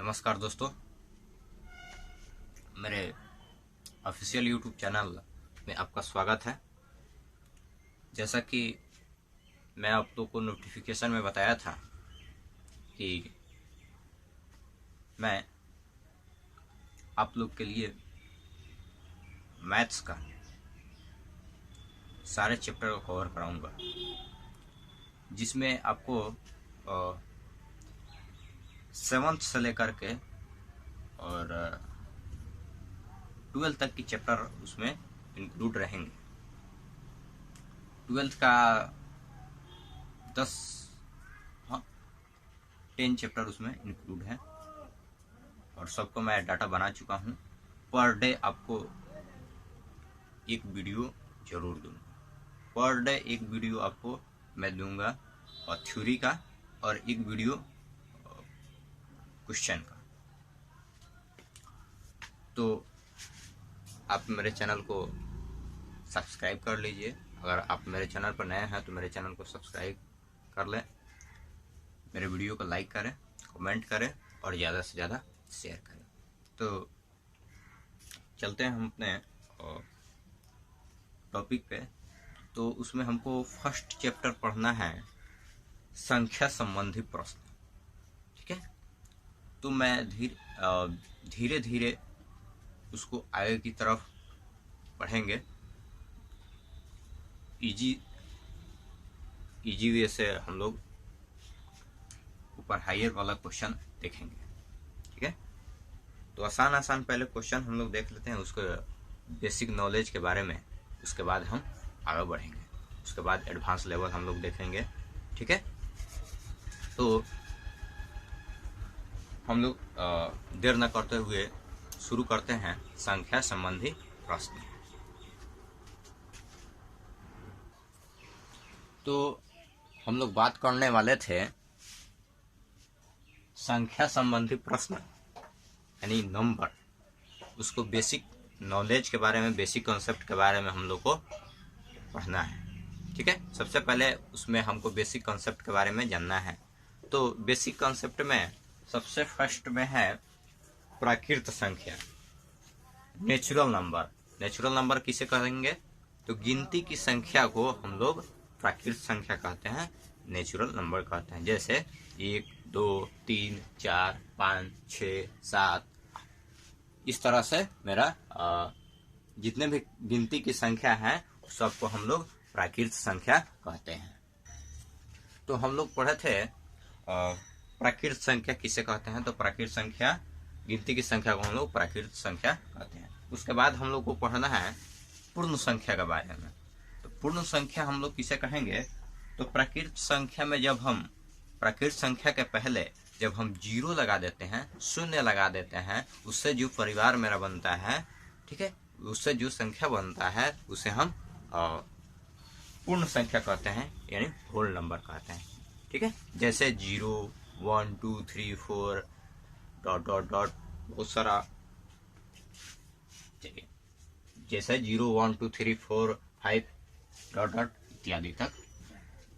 नमस्कार दोस्तों, मेरे ऑफिशियल यूट्यूब चैनल में आपका स्वागत है। जैसा कि मैं आप लोग को नोटिफिकेशन में बताया था कि मैं आप लोग के लिए मैथ्स का सारे चैप्टर को कवर कराऊंगा, जिसमें आपको 7th से लेकर के और 12th तक की चैप्टर उसमें इंक्लूड रहेंगे। 12th का 10 चैप्टर उसमें इंक्लूड है और सबको मैं डाटा बना चुका हूँ। पर डे आपको एक वीडियो जरूर दूंगा। पर डे एक वीडियो आपको मैं दूंगा और थ्योरी का और एक वीडियो क्वेश्चन का। तो आप मेरे चैनल को सब्सक्राइब कर लीजिए। अगर आप मेरे चैनल पर नए हैं तो मेरे चैनल को सब्सक्राइब कर लें, मेरे वीडियो को लाइक करें, कमेंट करें और ज़्यादा से ज़्यादा शेयर करें। तो चलते हैं हम अपने टॉपिक पे। तो उसमें हमको फर्स्ट चैप्टर पढ़ना है संख्या संबंधी प्रश्न। ठीक है, तो मैं धीरे धीरे उसको आगे की तरफ पढ़ेंगे। इजी वे से हम लोग ऊपर हायर वाला क्वेश्चन देखेंगे। ठीक है, तो आसान पहले क्वेश्चन हम लोग देख लेते हैं, उसके बेसिक नॉलेज के बारे में। उसके बाद हम आगे बढ़ेंगे, उसके बाद एडवांस लेवल हम लोग देखेंगे। ठीक है, तो हम लोग देर न करते हुए शुरू करते हैं संख्या संबंधी प्रश्न। तो हम लोग बात करने वाले थे संख्या संबंधी प्रश्न यानी नंबर, उसको बेसिक नॉलेज के बारे में, बेसिक कॉन्सेप्ट के बारे में हम लोग को पढ़ना है। ठीक है, सबसे पहले उसमें हमको बेसिक कॉन्सेप्ट के बारे में जानना है। तो बेसिक कॉन्सेप्ट में सबसे फर्स्ट में है प्राकृत संख्या, नेचुरल नंबर। नेचुरल नंबर किसे कहेंगे? तो गिनती की संख्या को हम लोग प्राकृत संख्या कहते हैं, नेचुरल नंबर कहते हैं। जैसे 1, 2, 3, 4, 5, 6, 7, इस तरह से मेरा जितने भी गिनती की संख्या है सबको हम लोग प्राकृत संख्या कहते हैं। तो हम लोग पढ़े थे प्राकृत संख्या किसे कहते हैं। तो प्राकृत संख्या, गिनती की संख्या को हम लोग प्राकृत संख्या कहते हैं। उसके बाद हम लोग को पढ़ना है पूर्ण संख्या के बारे में। तो पूर्ण संख्या हम लोग किसे कहेंगे? तो प्राकृत संख्या में जब हम प्राकृत संख्या के पहले जब हम 0 लगा देते हैं, 0 लगा देते हैं, उससे जो परिवार मेरा बनता है, ठीक है, उससे जो संख्या बनता है उसे हम पूर्ण संख्या कहते हैं, यानी होल नंबर कहते हैं। ठीक है, जैसे 0, 1, 2, 3, 4 ... बहुत सारा, चलिए जैसे 0, 1, 2, 3, 4, 5 ... इत्यादि तक।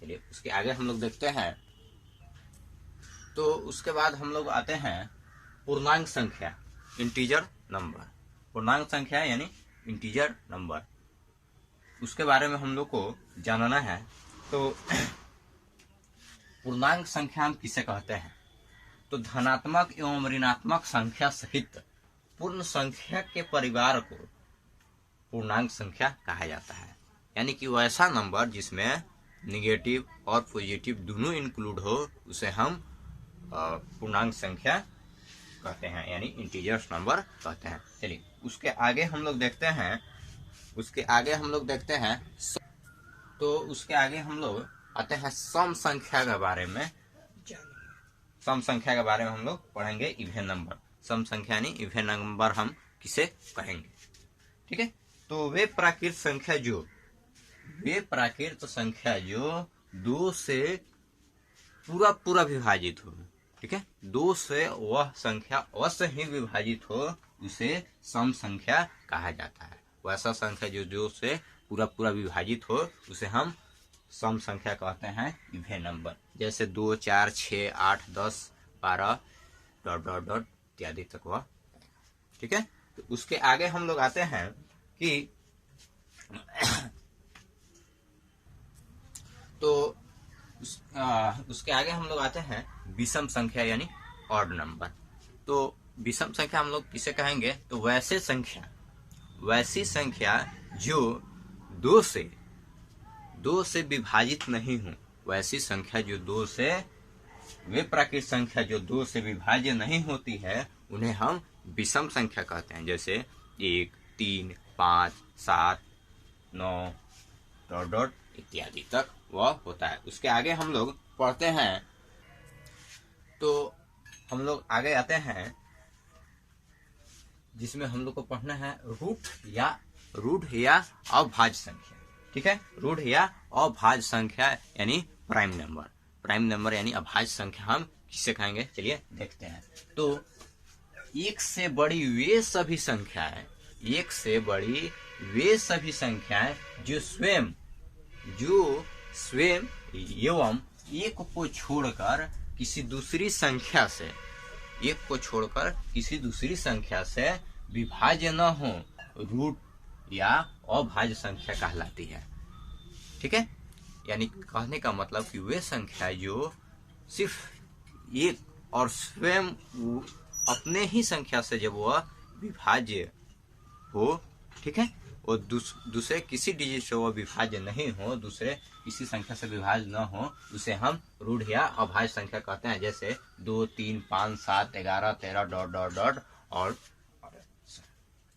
चलिए उसके आगे हम लोग देखते हैं। तो उसके बाद हम लोग आते हैं पूर्णांक संख्या, इंटीजर नंबर। पूर्णांक संख्या यानी इंटीजर नंबर, उसके बारे में हम लोग को जानना है। तो पूर्णांक संख्या हम किसे कहते हैं? तो धनात्मक एवं ऋणात्मक संख्या सहित पूर्ण संख्या के परिवार को पूर्णांक संख्या कहा जाता है। यानी कि वैसा नंबर जिसमें निगेटिव और पॉजिटिव दोनों इंक्लूड हो उसे हम पूर्णांक संख्या कहते हैं, यानी इंटीजर्स नंबर कहते हैं। चलिए उसके आगे हम लोग देखते हैं। तो उसके आगे हम लोग आते हैं सम संख्या के बारे में। सम संख्या के बारे में हम लोग पढ़ेंगे, इवन नंबर। सम संख्या यानी इवन नंबर हम किसे कहेंगे? ठीक है, तो वे प्राकृत संख्या जो 2 से पूरा विभाजित हो। ठीक है, 2 से वह संख्या अवश्य ही विभाजित हो उसे सम संख्या कहा जाता है। वैसा संख्या जो 2 से पूरा विभाजित हो उसे हम सम संख्या कहते हैं, इवन नंबर। जैसे 2, 4, 6, 8, 10, 12, डॉट डॉट डॉट इत्यादि तक हुआ। ठीक है, तो उसके आगे हम लोग आते हैं कि तो उसके आगे हम लोग आते हैं विषम संख्या यानी ऑड नंबर। तो विषम संख्या हम लोग किसे कहेंगे, तो वैसी संख्या जो दो से विभाजित नहीं हो, वैसी संख्या जो वे प्राकृत संख्या जो 2 से विभाज्य नहीं होती है उन्हें हम विषम संख्या कहते हैं। जैसे 1, 3, 5, 7, 9 डॉट डॉट इत्यादि तक वह होता है। उसके आगे हम लोग पढ़ते हैं, तो हम लोग आगे आते हैं जिसमें हम लोग को पढ़ना है रूढ़ या अभाज्य संख्या। ठीक है, रूढ़ या अभाज्य संख्या यानी प्राइम नंबर यानी अभाज्य संख्या हम किसे कहेंगे, चलिए देखते हैं। तो एक से बड़ी वे सभी संख्याएं जो स्वयं एवं एक को छोड़कर किसी दूसरी संख्या से विभाज्य न हो, रूट या अभाज्य संख्या कहलाती है। ठीक है, यानी कहने का मतलब कि वे संख्या जो सिर्फ एक और स्वयं अपने ही संख्या से जब वह विभाज्य हो, ठीक है, और दूसरे किसी डिजिट से वह विभाज्य नहीं हो, दूसरे किसी संख्या से विभाज्य न हो, उसे हम रूढ़ या अभाज्य संख्या कहते हैं। जैसे 2, 3, 5, 7, 11, 13 डॉट डॉट डॉट। और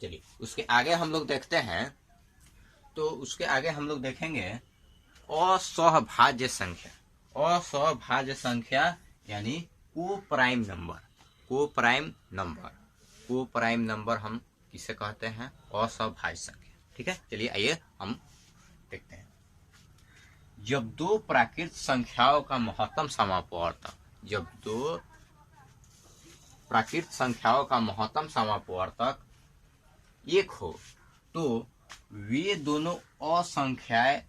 चलिए उसके आगे हम लोग देखते हैं, तो उसके आगे हम लोग देखेंगे असहभाज्य संख्या यानी कोप्राइम नंबर हम किसे कहते हैं, असहभाज्य संख्या। ठीक है, चलिए आइए हम देखते हैं। जब दो प्राकृत संख्याओं का महत्तम समापवर्तक एक हो, तो वे दोनों असंख्याएं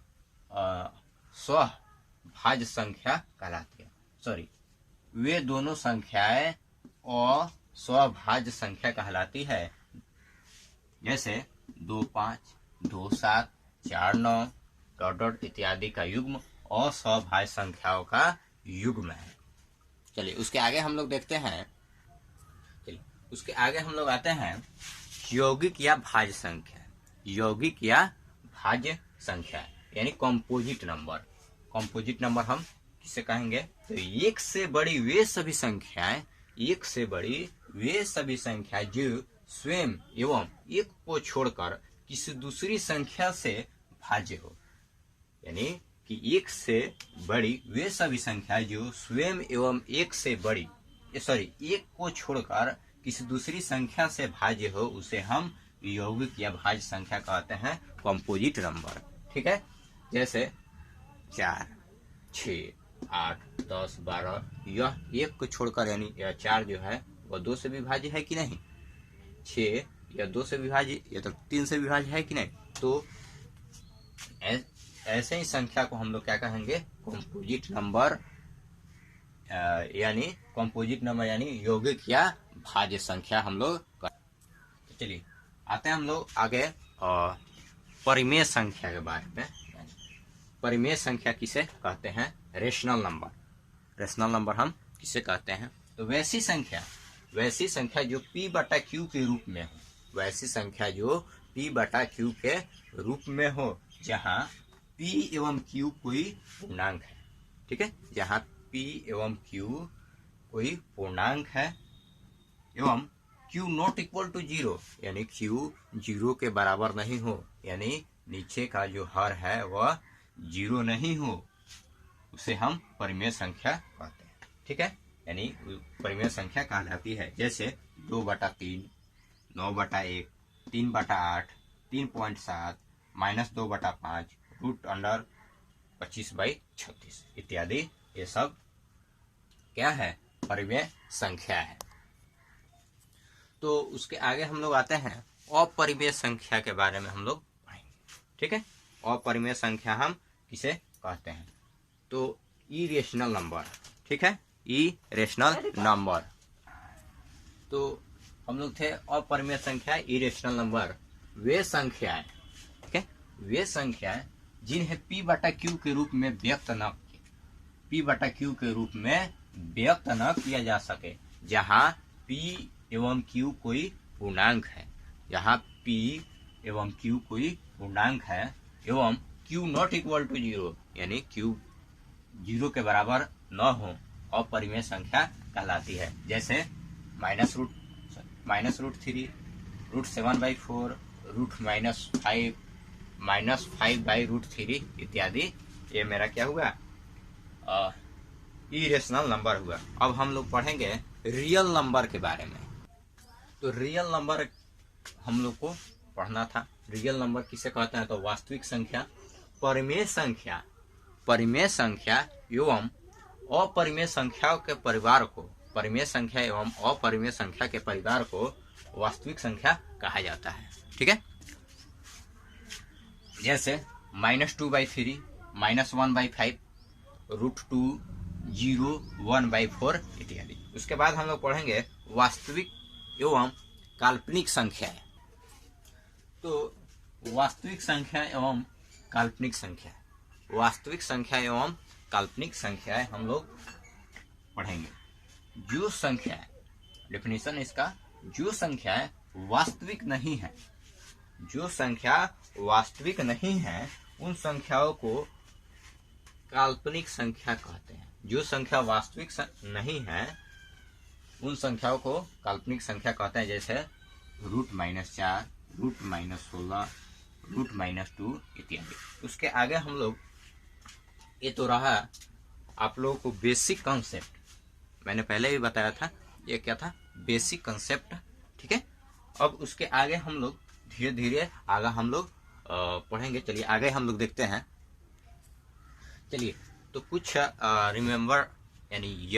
स्वभाज्य संख्या कहलाती है। वे दोनों संख्याएं अस्वभाज्य संख्या कहलाती है। जैसे 2, 5, 2, 7, 4, 9 डॉट डॉट इत्यादि का युग्म अस्वभाज्य संख्याओं का युग्म है। चलिए उसके आगे हम लोग देखते हैं, उसके आगे हम लोग आते हैं यौगिक या भाज्य संख्या यानी कंपोजिट नंबर हम किसे कहेंगे, तो एक से बड़ी वे सभी संख्याएं जो स्वयं एवं एक को छोड़कर किसी दूसरी संख्या से भाज्य हो। यानी कि एक से बड़ी वे सभी संख्याएं जो स्वयं एवं एक को छोड़कर किसी दूसरी संख्या से भाज्य हो, उसे हम यौगिक या भाज्य संख्या कहते हैं, कंपोजिट नंबर। ठीक है, जैसे 4, 6, 8, 10, 12 यह एक को छोड़कर यानी यह 4 जो है वह 2 से विभाज्य है कि नहीं, 6 या 2 से विभाज्य या तो 3 से विभाज्य है कि नहीं। तो ऐसे ही संख्या को हम लोग क्या कहेंगे, कंपोजिट नंबर यानी यौगिक या भाज्य संख्या हम लोग। चलिए आते हैं हम लोग आगे परिमेय संख्या के बारे में। परिमेय संख्या किसे कहते हैं, रेशनल नंबर हम किसे कहते हैं, तो वैसी संख्या जो p/q के रूप में हो, के रूप में हो जहां p एवं q कोई पूर्णांक है। ठीक है, जहां p एवं q कोई पूर्णांक है एवं q नॉट इक्वल टू 0 यानी q 0 के बराबर नहीं हो, यानी नीचे का जो हर है वह 0 नहीं हो, उसे हम परिमेय संख्या कहते हैं। ठीक है, यानी परिमेय संख्या कहलाती है। जैसे 2/3, 9/1, 3/8, 3.7, -2/5, √25/36 इत्यादि, ये सब क्या है, परिमेय संख्या है। तो उसके आगे हम लोग आते हैं अपरिमेय संख्या के बारे में हम लोग पढ़ेंगे। ठीक है, अपरिमेय संख्या हम किसे कहते हैं, तो इरेशनल नंबर। ठीक है, इरेशनल नंबर तो हम लोग थे अपरिमेय संख्या, इरेशनल नंबर, वे संख्याएं, ठीक है, वे संख्याएं जिन्हें p बटा क्यू के रूप में व्यक्त न p बटा क्यू के रूप में व्यक्त न किया जा सके, जहां p एवं q कोई पूर्णांक है, जहां p एवं q कोई पूर्णांक है एवं q नॉट इक्वल टू 0, यानी q 0 के बराबर न हो, अपरिमेय संख्या कहलाती है। जैसे -√3, √7/4, √-5, -5/√3 इत्यादि। ये मेरा क्या हुआ, इरेशनल नंबर हुआ। अब हम लोग पढ़ेंगे रियल नंबर के बारे में। तो रियल नंबर हम लोग को पढ़ना था। रियल नंबर किसे कहते हैं, तो वास्तविक संख्या, परिमेय संख्या, परिमेय संख्या एवं अपरिमेय संख्याओं के परिवार को, परिमेय संख्या एवं अपरिमेय संख्या के परिवार को वास्तविक संख्या कहा जाता है, ठीक है। जैसे -2/3, -1/5, √2, 0, 1/4 इत्यादि। उसके बाद हम लोग पढ़ेंगे वास्तविक एवं काल्पनिक संख्याएं। तो वास्तविक संख्या एवं काल्पनिक संख्या, वास्तविक संख्या एवं काल्पनिक संख्याएं हम लोग पढ़ेंगे। जो संख्याएं, डेफिनेशन इसका, जो संख्याएं वास्तविक नहीं है, जो संख्या वास्तविक नहीं है उन संख्याओं को काल्पनिक संख्या कहते हैं। जो संख्या वास्तविक नहीं है उन संख्याओं को काल्पनिक संख्या कहते हैं। जैसे √-4, √-16, √-2 इत्यादि। उसके आगे हम लोग, ये तो रहा आप लोगों को बेसिक कॉन्सेप्ट, मैंने पहले भी बताया था, ये क्या था, बेसिक कॉन्सेप्ट, ठीक है। अब उसके आगे हम लोग धीरे धीरे आगे हम लोग पढ़ेंगे। चलिए आगे हम लोग देखते हैं। चलिए, तो कुछ रिमेम्बर यानी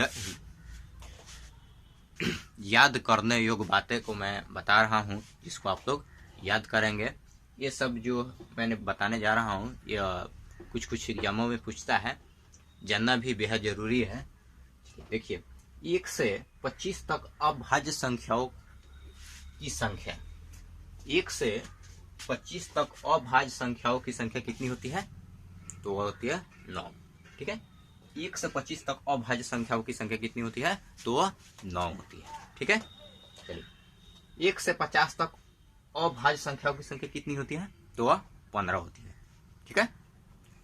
याद करने योग्य बातें को मैं बता रहा हूँ, जिसको आप लोग याद करेंगे। ये सब जो मैंने बताने जा रहा हूँ, ये कुछ एग्जामों में पूछता है, जानना भी बेहद जरूरी है। देखिए, 1 से 25 तक अभाज्य संख्याओं की संख्या, 1 से 25 तक अभाज्य संख्याओं की संख्या कितनी होती है, तो वह होती है 9, ठीक है। 1 से 25 तक अभाज्य संख्याओं की संख्या कितनी होती है, तो वह 9 होती है, ठीक है। चलिए, 1 से 50 तक अभाज्य संख्याओं की संख्या कितनी होती है, तो वह 15 होती है, ठीक है।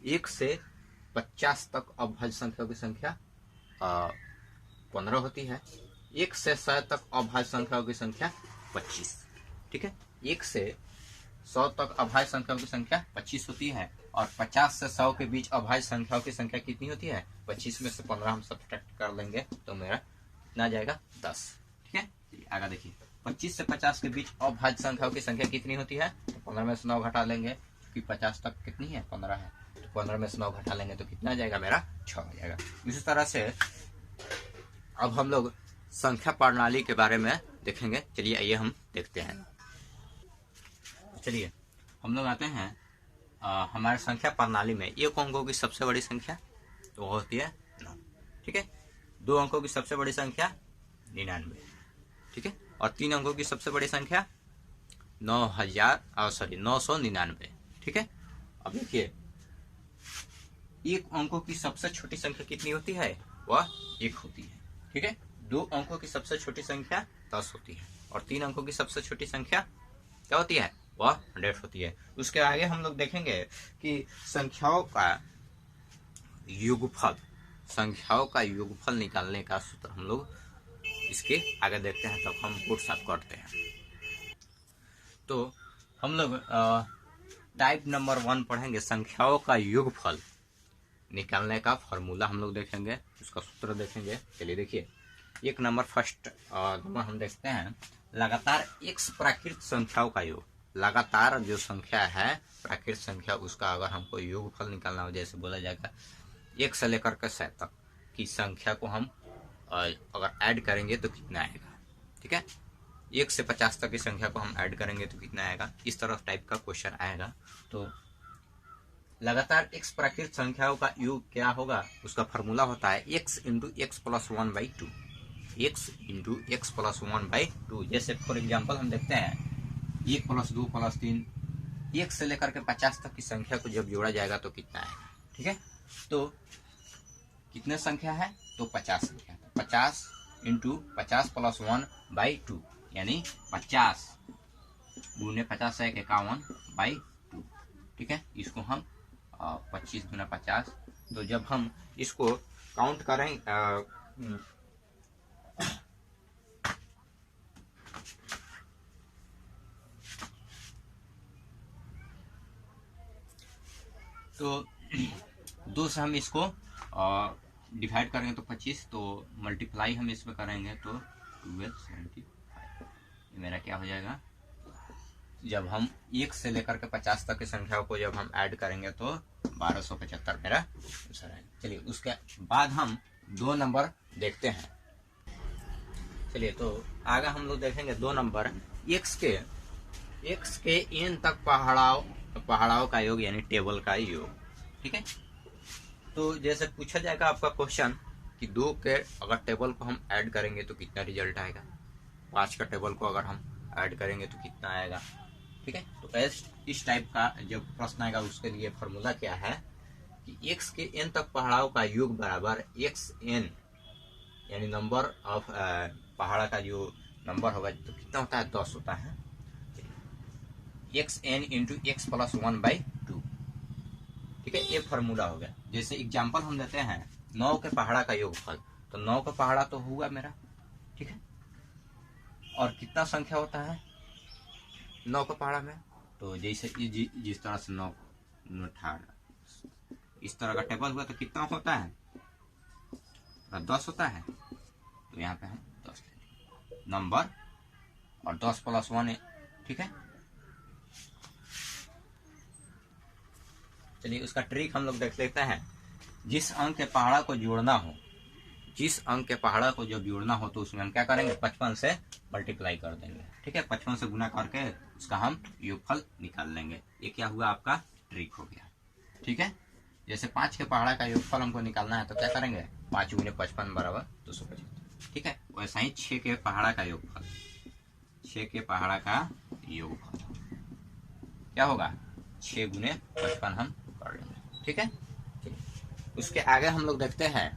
1 से 50 तक अभाज्य संख्याओं की संख्या 15 होती है। 1 से 100 तक अभाज्य संख्याओं की संख्या 25, ठीक है। 1 से 100 तक अभाज्य संख्याओं की संख्या 25 होती है। और 50 से 100 के बीच अभाज्य संख्याओं की संख्या कितनी होती है, 25 में से 15 हम सब्ट्रैक्ट कर लेंगे तो मेरा कितना जाएगा, 10, ठीक है। आगे देखिए, 25 से 50 के बीच अभाज्य संख्याओं की संख्या कितनी होती है, तो 15 में से 9 घटा लेंगे, क्योंकि 50 तक कितनी है, 15 है, तो 15 में से 9 घटा लेंगे तो कितना जाएगा, मेरा 6 आ जाएगा। इसी तरह से अब हम लोग संख्या प्रणाली के बारे में देखेंगे। चलिए आइए हम देखते हैं। चलिए हम लोग आते हैं हमारे संख्या प्रणाली में। 1 अंकों की सबसे बड़ी संख्या तो वो होती है 9, ठीक है। 2 अंकों की सबसे बड़ी संख्या 99, ठीक है। और 3 अंकों की सबसे बड़ी संख्या 999, ठीक है। अब देखिए, 1 अंकों की सबसे छोटी संख्या कितनी होती है, वह 1 होती है, ठीक है। 2 अंकों की सबसे छोटी संख्या 10 होती है। और 3 अंकों की सबसे छोटी संख्या क्या होती है, वह 100 होती है। उसके आगे हम लोग देखेंगे कि संख्याओं का योगफल, संख्याओं का योगफल निकालने का सूत्र हम लोग इसके आगे देखते हैं, तब हम बोर्ड साफ करते हैं। तो हम लोग टाइप नंबर 1 पढ़ेंगे, संख्याओं का योगफल निकालने का फॉर्मूला हम लोग देखेंगे, उसका सूत्र देखेंगे। चलिए देखिए, 1 नंबर फर्स्ट नंबर हम देखते हैं, लगातार x प्राकृत संख्याओं का योग। लगातार जो संख्या है प्राकृत संख्या, उसका अगर हमको योगफल निकालना हो, जैसे बोला जाएगा 1 से लेकर के 100 तक की संख्या को हम अगर ऐड करेंगे तो कितना आएगा, ठीक है। 1 से 50 तक की संख्या को हम ऐड करेंगे तो कितना आएगा, इस तरह टाइप का क्वेश्चन आएगा। तो लगातार x प्राकृत संख्याओं का योग क्या होगा, उसका फॉर्मूला होता है x × x + 1/2, x into x plus 1/2। जैसे फॉर एग्जाम्पल हम देखते हैं 1 + 2 + 3, 1 से लेकर के 50 तक की संख्या को जब जोड़ा जाएगा तो कितना आएगा। ठीक है, तो कितने संख्या है, तो 50 संख्या। 50 इंटू 50 + 1/2 यानी 50 गुने 50 है 51/2। ठीक है, इसको हम 25 गुना 50। तो जब हम इसको काउंट करें तो 2 से हम इसको डिवाइड करेंगे तो 25, तो मल्टीप्लाई हम इसमें करेंगे तो 1275। ये मेरा क्या हो जाएगा, जब हम 1 से लेकर के 50 तक की संख्याओं को जब हम ऐड करेंगे तो 1275 मेरा आंसर है। चलिए उसके बाद हम 2 नंबर देखते हैं। चलिए तो आगे हम लोग देखेंगे 2 नंबर, x के n तक पहाड़ाओं का योग यानी टेबल का योग। ठीक है, तो जैसे पूछा जाएगा आपका क्वेश्चन कि 2 के अगर टेबल को हम ऐड करेंगे तो कितना रिजल्ट आएगा, 5 का टेबल को अगर हम ऐड करेंगे तो कितना आएगा। ठीक है, तो इस टाइप का जब प्रश्न आएगा उसके लिए फॉर्मूला क्या है कि x के n तक पहाड़ों का योग बराबर xn यानी नंबर ऑफ पहाड़ का जो नंबर होगा तो कितना होता है, 10 होता है। xn into x plus 1/2। ठीक है, ये फॉर्मूला हो गया। जैसे एग्जाम्पल हम देते हैं 9 के पहाड़ा का योगफल, तो 9 का पहाड़ा तो हुआ मेरा। ठीक है, और कितना संख्या होता है 9 का पहाड़ा में, तो जैसे जिस तरह से 9 18 इस तरह का टेबल हुआ तो कितना होता है, 10 होता है। तो यहाँ पे हम 10 नंबर और 10 + 1 है। ठीक है, चलिए उसका ट्रिक हम लोग देख लेते हैं। जिस अंक के पहाड़ा को जोड़ना हो, जिस अंक के पहाड़ा को जब जोड़ना हो तो उसमें हम क्या करेंगे, 55 से मल्टीप्लाई कर देंगे। ठीक है, 55 से गुना करके उसका हम योगफल निकाल लेंगे। ये क्या हुआ, आपका ट्रिक हो गया। ठीक है, जैसे 5 के पहाड़ा का योगफल हमको निकालना है तो क्या करेंगे, 5 गुने 55 बराबर 275। ठीक है, वैसा ही 6 के पहाड़ा का योगफल, 6 के पहाड़ा का योगफल क्या होगा, 6 गुने 55 हम कर लेंगे। ठीक है, उसके आगे हम लोग देखते हैं